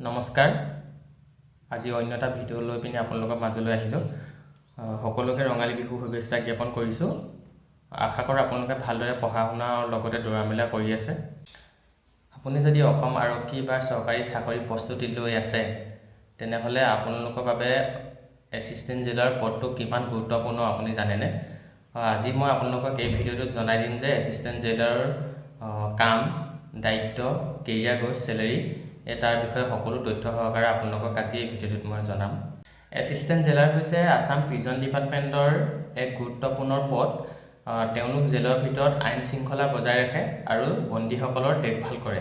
নমস্কাৰ। আজি অন্য এটা ভিডিঅ' লৈ পিনে আপোনালোকৰ মাজলৈ আহিলোঁ। সকলোকে ৰঙালী বিহু শুভেচ্ছা জ্ঞাপন কৰিছোঁ। আশা কৰোঁ আপোনালোকে ভালদৰে পঢ়া শুনা আৰু লগতে দৌৰা মেলা কৰি আছে। আপুনি যদি অসম আৰক্ষী বা চৰকাৰী চাকৰি প্ৰস্তুতি লৈ আছে তেনেহ'লে আপোনালোকৰ বাবে এছিষ্টেণ্ট জেইলাৰ পদটো কিমান গুৰুত্বপূৰ্ণ আপুনি জানেনে? আজি মই আপোনালোকক এই ভিডিঅ'টোত জনাই দিম যে এছিষ্টেণ্ট জেইলাৰৰ কাম, দায়িত্ব, কেৰিয়াৰ গ্ৰ'থ, চেলেৰি তাৰ বিষয়ে সকলো তথ্য সহকাৰে আপোনালোকক আজি এই ভিডিঅ'টোত মই জনাম। এছিষ্টেণ্ট জেইলাৰ হৈছে আছাম প্ৰিজন ডিপাৰ্টমেণ্টৰ এক গুৰুত্বপূৰ্ণ পদ। তেওঁলোক জেলৰ ভিতৰত আইন শৃংখলা বজাই ৰাখে আৰু বন্দীসকলৰ দেখভাল কৰে।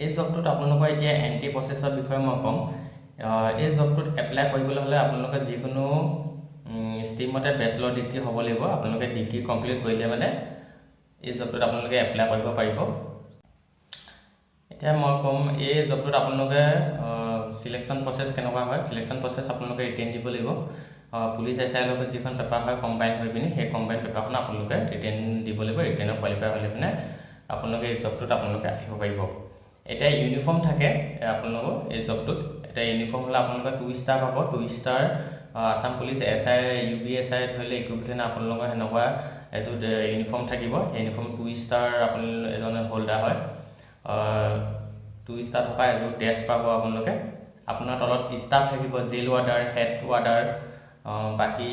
এই জবটোত আপোনালোকৰ এতিয়া এণ্ট্ৰি প্ৰচেছৰ বিষয়ে মই ক'ম। এই জবটোত এপ্লাই কৰিবলৈ হ'লে আপোনালোকে যিকোনো ষ্ট্ৰীমতে বেচেলৰ ডিগ্ৰী হ'ব লাগিব। আপোনালোকে ডিগ্ৰী কমপ্লিট কৰিলে মানে এই জবটোত আপোনালোকে এপ্লাই কৰিব পাৰিব। এতিয়া মই ক'ম এই জবটোত আপোনালোকে চিলেকশ্যন প্ৰচেছ কেনেকুৱা হয়। চিলেকশ্যন প্ৰচেছ আপোনালোকে ৰিটেন দিব লাগিব। পুলিচ SI লগত যিখন পেপাৰ হয় কম্বাইন হৈ পিনি সেই কম্বাইন পেপাৰখন আপোনালোকে ৰিটেন দিব লাগিব। ৰিটেনত কোৱালিফাই হ'লে পিনে আপোনালোকে এই জবটোত আপোনালোকে আহিব পাৰিব। এতিয়া ইউনিফৰ্ম থাকে আপোনালোকৰ এই জবটোত। এতিয়া ইউনিফৰ্ম হ'লে আপোনালোকে 2 ষ্টাৰ পাব। 2 star Assam police SI UBSI ধৰিলে ইকুইভেলেণ্ট আপোনালোকৰ সেনেকুৱা এযোৰ ইউনিফৰ্ম থাকিব। সেই ইউনিফৰ্ম 2 ষ্টাৰ আপুনি এজন হোল্ডাৰ হয়। 2 ষ্টাৰ থকা এযোৰ ড্ৰেছ পাব আপোনালোকে। আপোনাৰ তলত ষ্টাফ থাকিব, জেইল ৱাৰ্ডাৰ, হেড ৱাৰ্ডাৰ, বাকী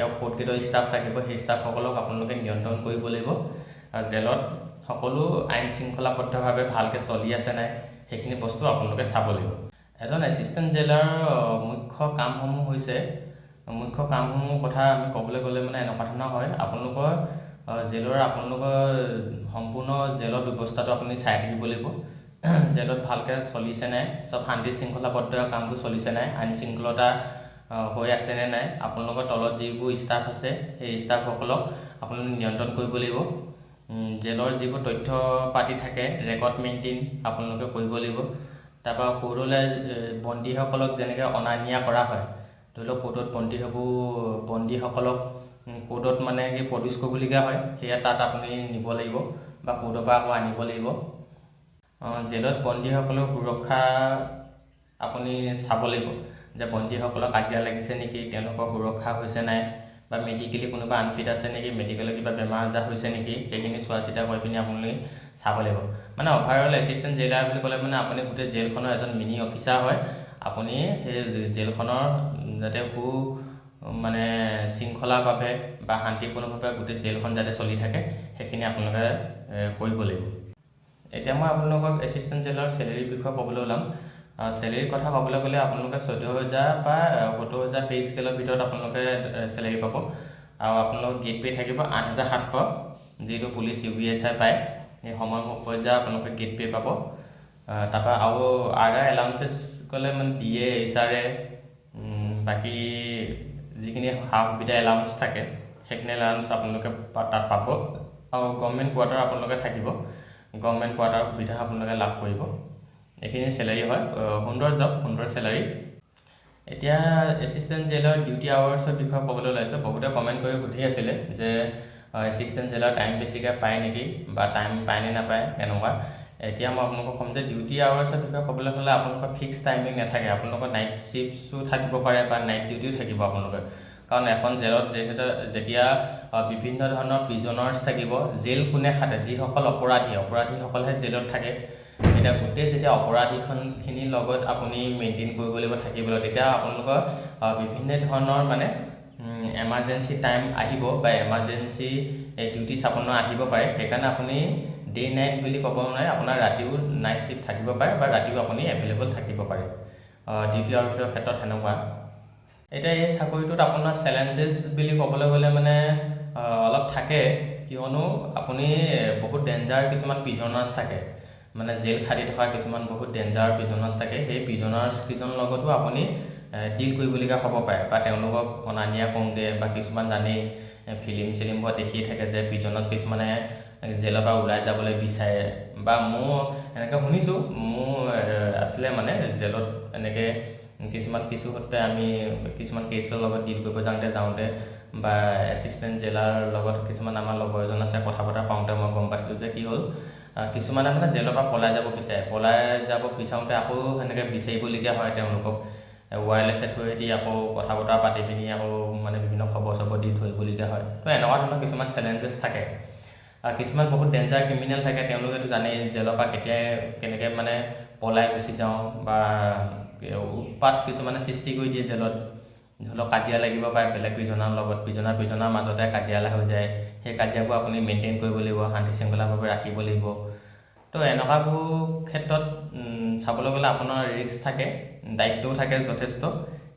আৰু 4th গ্ৰেডৰ ষ্টাফ থাকিব। সেই ষ্টাফসকলক আপোনালোকে নিয়ন্ত্ৰণ কৰিব লাগিব। জেলত সকলো আইন শৃংখলাবদ্ধভাৱে ভালকৈ চলি আছে নাই সেইখিনি বস্তু আপোনালোকে চাব লাগিব। এজন এছিষ্টেণ্ট জেইলাৰ মুখ্য কামসমূহ কথা আমি ক'বলৈ গ'লে মানে এনেকুৱা ধৰণৰ হয়। আপোনালোকৰ আপোনালোকৰ সম্পূৰ্ণ জেলৰ ব্যৱস্থাটো আপুনি চাই থাকিব লাগিব। জেলত ভালকৈ চলিছে নাই, চব শান্তি শৃংখলাবদ্ধ কামবোৰ চলিছে নাই, আইন শৃংখলতা হৈ আছেনে নাই, আপোনালোকৰ তলত যিবোৰ ষ্টাফ আছে সেই ষ্টাফসকলক আপোনালোকে নিয়ন্ত্ৰণ কৰিব লাগিব। জেলৰ যিবোৰ তথ্য পাতি থাকে ৰেকৰ্ড মেইনটেইন আপোনালোকে কৰিব লাগিব। তাৰপৰা কোৰ্টলৈ বন্দীসকলক যেনেকৈ অনা নিয়া কৰা হয়, ধৰি লওক কোৰ্টত বন্দীসকলক কোৰ্টত মানে কি প্ৰডিউচ কৰিবলগীয়া হয়, সেয়া তাত আপুনি নিব লাগিব বা কোৰ্টৰ পৰা আকৌ আনিব লাগিব। জেলত বন্দীসকলৰ সুৰক্ষা আপুনি চাব লাগিব যে বন্দীসকলৰ কাজিয়া লাগিছে নেকি, তেওঁলোকৰ সুৰক্ষা হৈছে নাই, বা মেডিকেলি কোনোবা আনফিট আছে নেকি, মেডিকেলৰ কিবা বেমাৰ আজাৰ হৈছে নেকি, সেইখিনি চোৱা চিতা কৰি পিনি আপুনি চাব লাগিব। মানে অভাৰঅল এছিষ্টেণ্ট জেইলাৰ বুলি ক'লে মানে আপুনি গোটেই জেলখনৰ এজন মিনি অফিচাৰ হয়। আপুনি সেই জেলখনৰ যাতে মানে শৃংখলাভাৱে বা শান্তিপূৰ্ণভাৱে গোটেই জেলখন যাতে চলি থাকে সেইখিনি আপোনালোকে কৰিব লাগিব। এতিয়া মই আপোনালোকক এছিষ্টেণ্ট জেইলাৰ চেলেৰিৰ বিষয়ে ক'বলৈ ওলাম। চেলেৰিৰ কথা ক'বলৈ গ'লে আপোনালোকে 14,000 বা 70,000 পে' স্কেলৰ ভিতৰত আপোনালোকে চেলেৰি পাব। আৰু আপোনালোকৰ গেট পে' থাকিব 8,700, যিটো পুলিচ UBSI পায় সেই সময় পৰ্যায়ত আপোনালোকে গেট পে' পাব। তাৰপৰা আৰু আদাৰ এলাউন্সেছ ক'লে মানে DA HRA বাকী যিখিনি সা সুবিধা এলাউন্স থাকে সেইখিনি এলাউন্স আপোনালোকে তাত পাব। আৰু গভৰ্ণমেণ্ট কোৱাৰ্টাৰ আপোনালোকে থাকিব, গভৰ্ণমেণ্ট কোৱাৰ্টাৰ সুবিধা আপোনালোকে লাভ কৰিব। এইখিনি চেলাৰী হয়। সুন্দৰ জব, সুন্দৰ চেলাৰী। এতিয়া এছিষ্টেণ্ট জেইলাৰ ডিউটি আৱাৰ্ছৰ বিষয়ে ক'বলৈ ওলাইছোঁ। বহুতে কমেণ্ট কৰি সুধি আছিলে যে এছিষ্টেণ্ট জেইলাৰ টাইম বেছিকৈ পায় নেকি বা টাইম পায় নে নাপায় এনেকুৱা। এতিয়া মই আপোনালোকক ক'ম যে ডিউটি আৱাৰ্ছৰ বিষয়ে ক'বলৈ হ'লে আপোনালোকৰ ফিক্স টাইমিং নাথাকে। আপোনালোকৰ নাইট শ্বিফ্টছো থাকিব পাৰে বা নাইট ডিউটিও থাকিব আপোনালোকৰ। কাৰণ এখন জেলত যেতিয়া বিভিন্ন ধৰণৰ প্ৰিজনাৰ্ছ থাকিব, জেল কোনে খাটে, যিসকল অপৰাধীসকলহে জেলত থাকে। এতিয়া গোটেই যেতিয়া অপৰাধীখিনিৰ লগত আপুনি মেইনটেইন কৰিব লাগিব, থাকিব লাগিব, তেতিয়া আপোনালোকৰ বিভিন্ন ধৰণৰ মানে এমাৰ্জেঞ্চি টাইম আহিব বা এমাৰ্জেঞ্চি ডিউটিছ আপোনাৰ আহিব পাৰে। সেইকাৰণে আপুনি ডে নাইট বুলি ক'ব নোৱাৰে, আপোনাৰ ৰাতিও নাইট শ্বিফ্ট থাকিব পাৰে বা ৰাতিও আপুনি এভেইলেবল থাকিব পাৰে। ডিউটি আৱাৰ্ছৰ ক্ষেত্ৰত সেনেকুৱা। এতিয়া এই চাকৰিটোত আপোনাৰ চেলেঞ্জেছ বুলি ক'বলৈ গ'লে মানে অলপ থাকে, কিয়নো আপুনি বহুত ডেঞ্জাৰ কিছুমান প্ৰিজনাৰ্ছ থাকে, মানে জেল খাটি থকা কিছুমান বহুত ডেঞ্জাৰ প্ৰিজনাৰ্ছ থাকে। সেই প্ৰিজনাৰ্ছকেইজনৰ লগতো আপুনি ডিল কৰিবলগীয়া হ'ব পাৰে বা তেওঁলোকক অনা নিয়া কৰোঁতে বা কিছুমান জানেই ফিল্মবোৰত দেখিয়ে থাকে যে প্ৰিজনাৰ্ছ কিছুমানে জেলৰ পৰা ওলাই যাবলৈ বিচাৰে, বা মোৰ এনেকৈ শুনিছোঁ, মোৰ আছিলে মানে জেলত এনেকৈ কিছু সূত্ৰে আমি কিছুমান কেছৰ লগত ডিল কৰিব যাওঁতে বা এছিষ্টেণ্ট জেইলাৰ লগত কিছুমান আমাৰ লগৰ এজন আছে, কথা বতৰা পাওঁতে মই গম পাইছিলোঁ যে কি হ'ল কিছুমানে মানে জেলৰ পৰা পলাই যাব বিচাৰোঁতে আকৌ সেনেকৈ বিচাৰিবলগীয়া হয় তেওঁলোকক ৱায়াৰলেছে থৈ আকৌ কথা বতৰা পাতি পিনি আকৌ মানে বিভিন্ন খবৰ চবৰ দি ধৰিবলগীয়া হয়। তো এনেকুৱা ধৰণৰ কিছুমান চেলেঞ্জেছ থাকে। কিছুমান বহুত ডেঞ্জাৰ ক্ৰিমিনেল থাকে, তেওঁলোকেতো জানেই জেলৰ পৰা কেনেকৈ মানে পলাই গুচি যাওঁ বা উৎপাত কিছুমানে সৃষ্টি কৰি দিয়ে জেলত। ধৰি লওক কাজিয়া লাগিব পাৰে বেলেগ প্ৰিজনাৰ লগত, প্ৰিজনাৰ মাজতে কাজিয়া হৈ যায়, সেই কাজিয়াবোৰ আপুনি মেইনটেইন কৰিব লাগিব, শান্তি শৃংখলাভাৱে ৰাখিব লাগিব। তো এনেকুৱাবোৰ ক্ষেত্ৰত চাবলৈ গ'লে আপোনাৰ ৰিস্ক থাকে, দায়িত্বও থাকে যথেষ্ট।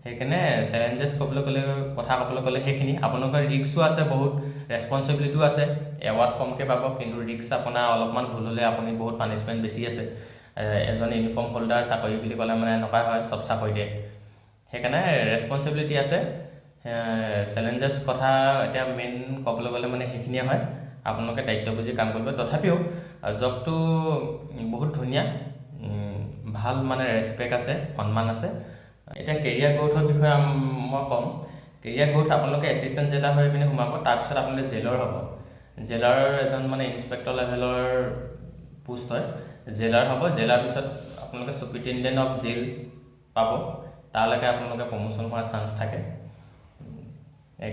সেইকাৰণে চেলেঞ্জেছ ক'বলৈ গ'লে সেইখিনি। আপোনালোকৰ ৰিস্কো আছে বহুত, ৰেছপনচিবিলিটিও আছে। এৱাৰ্ড কমকৈ পাব, কিন্তু ৰিস্ক আপোনাৰ অলপমান ভুল হ'লে আপুনি বহুত পানিছমেণ্ট বেছি আছে। এজন ইউনিফৰ্ম হোল্ডাৰ চাকৰি বুলি ক'লে মানে এনেকুৱা হয়, চব চাকৰিতে। সেইকাৰণে ৰেছপনচিবিলিটি আছে। চেলেঞ্জেছ কথা এতিয়া মেইন ক'বলৈ গ'লে মানে সেইখিনিয়ে হয়। আপোনালোকে দায়িত্ব বুজি কাম কৰিব। তথাপিও জবটো বহুত ধুনীয়া, ভাল মানে ৰেচপেক্ট আছে, সন্মান আছে। এতিয়া কেৰিয়াৰ গ্ৰ'থৰ বিষয়ে মই ক'ম। কেৰিয়াৰ গ্ৰ'থ আপোনালোকে এছিষ্টেণ্ট জেলাৰ হৈ পিনি সোমাব, তাৰপিছত আপোনালোকে জেলৰ হ'ব। জেলাৰ এজন মানে ইনস্পেক্টৰ লেভেলৰ পোষ্ট হয়, জেলাৰ হ'ব। জেলাৰ পিছত আপোনালোকে চুপাৰিনটেণ্ডেণ্ট অফ জেল পাব, তালৈকে আপোনালোকে প্ৰমোশ্যন হোৱাৰ চান্স থাকে।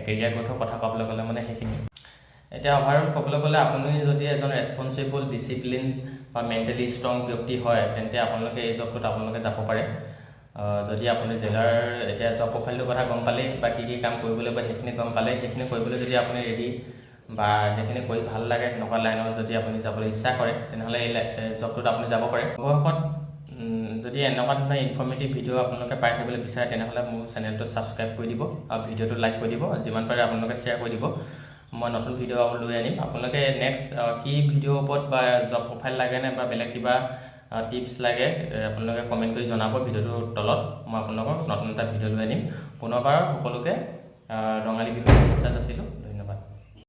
কেৰিয়াৰ গ্ৰ'থৰ কথা ক'বলৈ গ'লে মানে সেইখিনি। এতিয়া অভাৰঅল ক'বলৈ গ'লে আপুনি যদি এজন ৰেছপনচিবল, ডিচিপ্লিন বা মেণ্টেলি ষ্ট্ৰং ব্যক্তি হয়, তেন্তে আপোনালোকে এই জবটোত আপোনালোকে যাব পাৰে। যদি আপুনি জেলাৰ এতিয়া জব প্ৰফাইলটোৰ কথা গম পালেই বা কি কাম কৰিব লাগিব সেইখিনি গম পালে, সেইখিনি কৰিবলৈ যদি আপুনি ৰেডি বা সেইখিনি কৰি ভাল লাগে, সেনেকুৱা লাইনত যদি আপুনি যাবলৈ ইচ্ছা কৰে, তেনেহ'লে এই জবটোত আপুনি যাব পাৰে। অৱশেষত যদি এনেকুৱা ধৰণৰ ইনফৰ্মেটিভ ভিডিঅ' আপোনালোকে পাই থাকিবলৈ বিচাৰে, তেনেহ'লে মোৰ চেনেলটো ছাবস্ক্ৰাইব কৰি দিব আৰু ভিডিঅ'টো লাইক কৰি দিব, যিমান পাৰে আপোনালোকে শ্বেয়াৰ কৰি দিব। মই নতুন ভিডিঅ' লৈ আনিম। আপোনালোকে নেক্সট কি ভিডিঅ'ৰ ওপৰত বা জব প্ৰফাইল লাগেনে বা বেলেগ কিবা টিপছ লাগে আপোনালোকে কমেণ্ট কৰি জনাব ভিডিঅ'টোৰ তলত। মই আপোনালোকক নতুন এটা ভিডিঅ' লৈ আনিম। পুনৰবাৰ সকলোকে ৰঙালী বিহুৰ শুভেচ্ছা যাচিলোঁ।